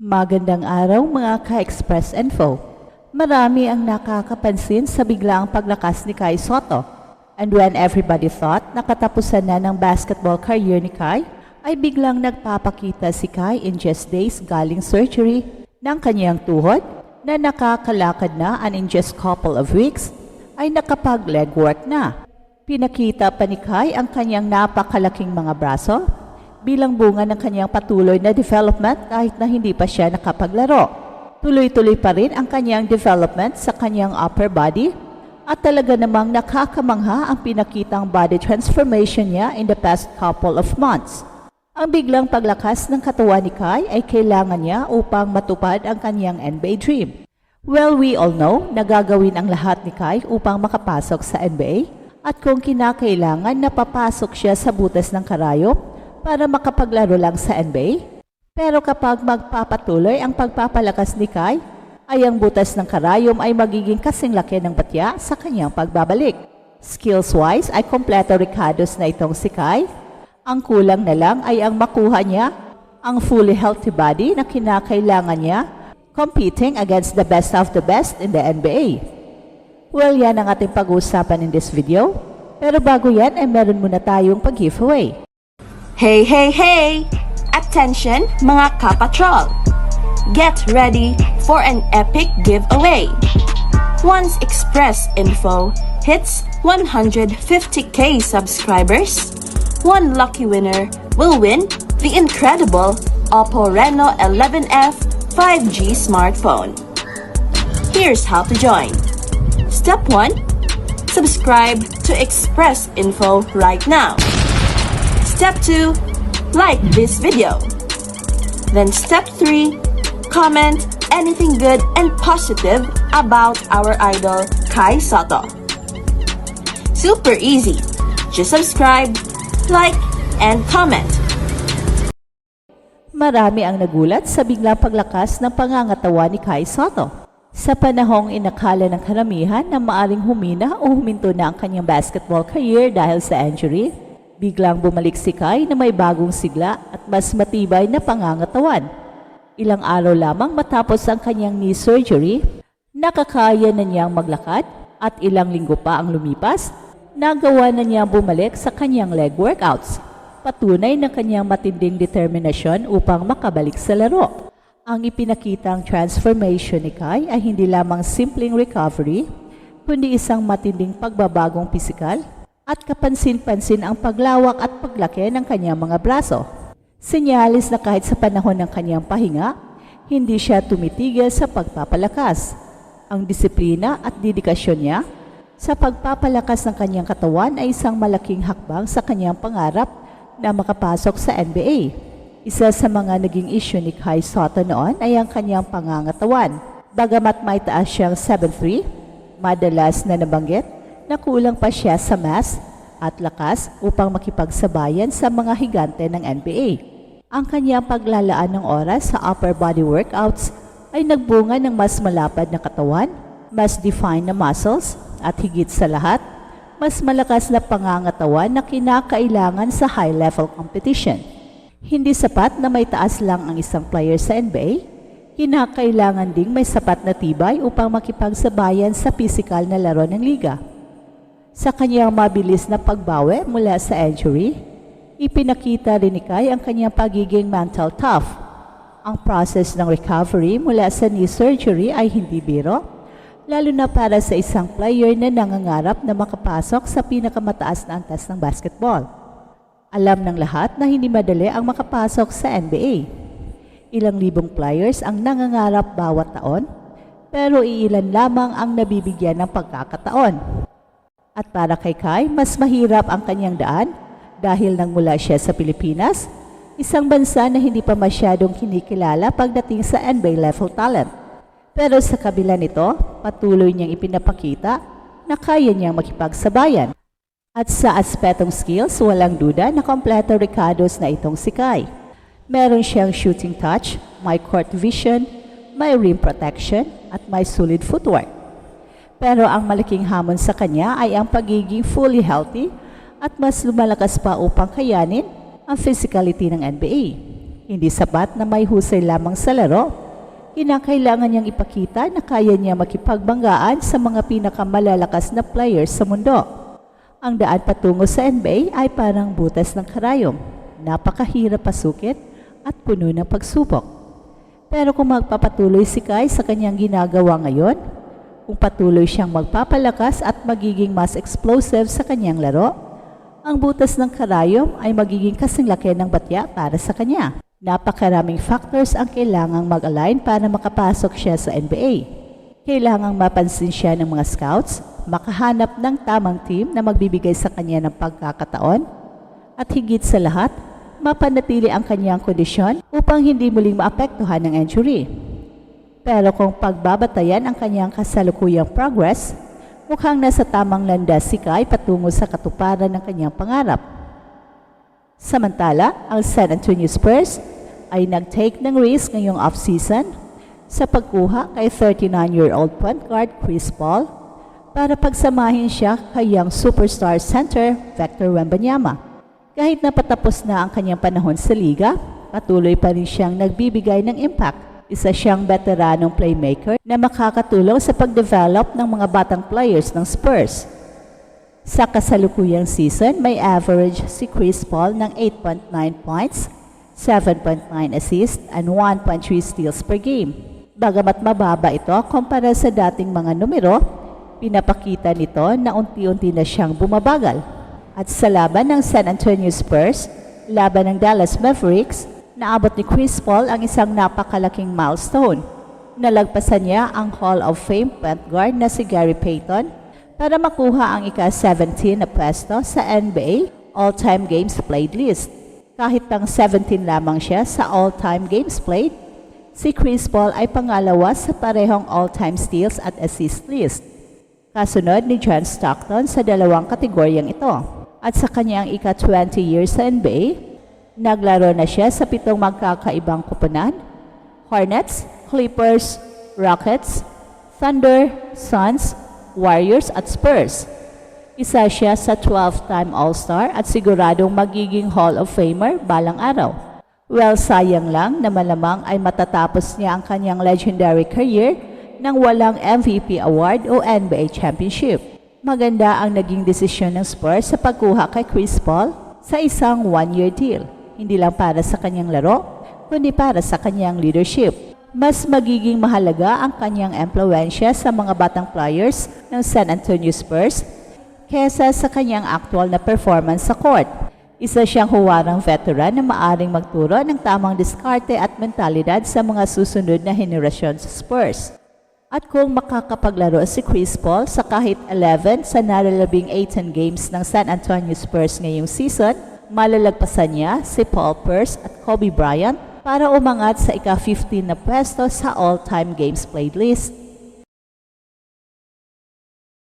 Magandang araw mga ka-Express Info. Marami ang nakakapansin sa biglaang paglakas ni Kai Sotto. And when everybody thought nakatapusan na ng basketball career ni Kai, ay biglang nagpapakita si Kai in just days galing surgery ng kanyang tuhod na nakakalakad na and in just couple of weeks ay nakapag-leg work na. Pinakita pa ni Kai ang kanyang napakalaking mga braso bilang bunga ng kanyang patuloy na development kahit na hindi pa siya nakapaglaro. Tuloy-tuloy pa rin ang kanyang development sa kanyang upper body at talaga namang nakakamangha ang pinakitang body transformation niya in the past couple of months. Ang biglang paglakas ng katawan ni Kai ay kailangan niya upang matupad ang kanyang NBA dream. Well, we all know na gagawin ang lahat ni Kai upang makapasok sa NBA at kung kinakailangan na papasok siya sa butas ng karayom para makapaglaro lang sa NBA. Pero kapag magpapatuloy ang pagpapalakas ni Kai, ay ang butas ng karayom ay magiging kasing laki ng batya sa kanyang pagbabalik. Skills-wise ay kompleto rikados na itong si Kai. Ang kulang na lang ay ang makuha niya ang fully healthy body na kinakailangan niya competing against the best of the best in the NBA. Well, yan ang ating pag-uusapan in this video. Pero bago yan ay meron muna tayong pag-giveaway. Hey, hey, hey! Attention mga kapatrol! Get ready for an epic giveaway! Once Express Info hits 150k subscribers, one lucky winner will win the incredible Oppo Reno 11F 5G smartphone. Here's how to join. Step 1. Subscribe to Express Info right now. Step 2. Like this video. Then step 3. Comment anything good and positive about our idol Kai Sotto. Super easy. Just subscribe, like, and comment. Marami ang nagulat sa biglang paglakas ng pangangatawan ni Kai Sotto. Sa panahong inakala ng karamihan na maaring humina o huminto na ang kanyang basketball career dahil sa injury, biglang bumalik si Kai na may bagong sigla at mas matibay na pangangatawan. Ilang araw lamang matapos ang kanyang knee surgery, nakakaya na niyang maglakad at ilang linggo pa ang lumipas, nagawa na niyang bumalik sa kanyang leg workouts. Patunay ng kanyang matinding determinasyon upang makabalik sa laro. Ang ipinakitang transformation ni Kai ay hindi lamang simpleng recovery, kundi isang matinding pagbabagong pisikal at kapansin-pansin ang paglawak at paglaki ng kanyang mga braso. Senyalis na kahit sa panahon ng kanyang pahinga, hindi siya tumitigil sa pagpapalakas. Ang disiplina at dedikasyon niya sa pagpapalakas ng kanyang katawan ay isang malaking hakbang sa kanyang pangarap na makapasok sa NBA. Isa sa mga naging issue ni Kai Sotto noon ay ang kanyang pangangatawan. Bagamat may taas siyang 7'3", madalas na nabanggit na kulang pa siya sa mass at lakas upang makipagsabayan sa mga higante ng NBA. Ang kanyang paglalaan ng oras sa upper body workouts ay nagbunga ng mas malapad na katawan, mas defined na muscles, at higit sa lahat, mas malakas na pangangatawan na kinakailangan sa high-level competition. Hindi sapat na may taas lang ang isang player sa NBA, kinakailangan ding may sapat na tibay upang makipagsabayan sa pisikal na laro ng liga. Sa kanyang mabilis na pagbawi mula sa injury, ipinakita rin ni Kai ang kanyang pagiging mental tough. Ang process ng recovery mula sa knee surgery ay hindi biro, lalo na para sa isang player na nangangarap na makapasok sa pinakamataas na antas ng basketball. Alam ng lahat na hindi madali ang makapasok sa NBA. Ilang libong players ang nangangarap bawat taon, pero iilan lamang ang nabibigyan ng pagkakataon. At para kay Kai, mas mahirap ang kanyang daan dahil nang mula siya sa Pilipinas, isang bansa na hindi pa masyadong kinikilala pagdating sa NBA level talent. Pero sa kabila nito, patuloy niyang ipinapakita na kaya niyang makipagsabayan. At sa aspetong skills, walang duda na kompleto rikados na itong si Kai. Meron siyang shooting touch, may court vision, may rim protection, at may solid footwork. Pero ang malaking hamon sa kanya ay ang pagiging fully healthy at mas lumalakas pa upang kayanin ang physicality ng NBA. Hindi sapat na may husay lamang sa laro. Kinakailangan niyang ipakita na kaya niya makipagbanggaan sa mga pinakamalalakas na players sa mundo. Ang daan patungo sa NBA ay parang butas ng karayom. Napakahirap pasukit at puno ng pagsubok. Pero kung magpapatuloy si Kai sa kanyang ginagawa ngayon, kung patuloy siyang magpapalakas at magiging mas explosive sa kanyang laro, ang butas ng karayom ay magiging kasing laki ng batya para sa kanya. Napakaraming factors ang kailangang mag-align para makapasok siya sa NBA. Kailangang mapansin siya ng mga scouts, makahanap ng tamang team na magbibigay sa kanya ng pagkakataon, at higit sa lahat, mapanatili ang kanyang kondisyon upang hindi muling maapektuhan ng injury. Pero kung pagbabatayan ang kanyang kasalukuyang progress, mukhang nasa tamang landas si Kai patungo sa katuparan ng kanyang pangarap. Samantala, ang San Antonio Spurs ay nag-take ng risk ngayong off-season sa pagkuha kay 39-year-old point guard Chris Paul para pagsamahin siya kay young superstar center Victor Wembanyama. Kahit na patapos na ang kanyang panahon sa liga, patuloy pa rin siyang nagbibigay ng impact. Isa siyang veteranong playmaker na makakatulong sa pag-develop ng mga batang players ng Spurs. Sa kasalukuyang season, may average si Chris Paul ng 8.9 points, 7.9 assists, and 1.3 steals per game. Bagamat mababa ito kumpara sa dating mga numero, pinapakita nito na unti-unti na siyang bumabagal. At sa laban ng San Antonio Spurs, laban ng Dallas Mavericks, naabot ni Chris Paul ang isang napakalaking milestone. Nalagpasan niya ang Hall of Fame point guard na si Gary Payton para makuha ang ika-17 na pwesto sa NBA All-Time Games Played list. Kahit pang 17 lamang siya sa All-Time Games Played, si Chris Paul ay pangalawa sa parehong All-Time Steals at Assist list. Kasunod ni John Stockton sa dalawang kategoryang ito. At sa kanyang ika-20 years sa NBA, naglaro na siya sa 7 magkakaibang koponan: Hornets, Clippers, Rockets, Thunder, Suns, Warriors at Spurs. Isa siya sa 12-time All-Star at siguradong magiging Hall of Famer balang araw. Well, sayang lang na malamang ay matatapos niya ang kanyang legendary career nang walang MVP award o NBA championship. Maganda ang naging desisyon ng Spurs sa pagkuha kay Chris Paul sa isang 1-year deal. Hindi lang para sa kanyang laro, kundi para sa kanyang leadership. Mas magiging mahalaga ang kanyang impluwensya sa mga batang players ng San Antonio Spurs kesa sa kanyang actual na performance sa court. Isa siyang huwarang veteran na maaring magturo ng tamang diskarte at mentalidad sa mga susunod na henerasyon sa Spurs. At kung makakapaglaro si Chris Paul sa kahit 11 sa nalalabing 18 games ng San Antonio Spurs ngayong season, malalagpasan niya si Paul Pierce at Kobe Bryant para umangat sa ika-15 na pwesto sa all-time games played list.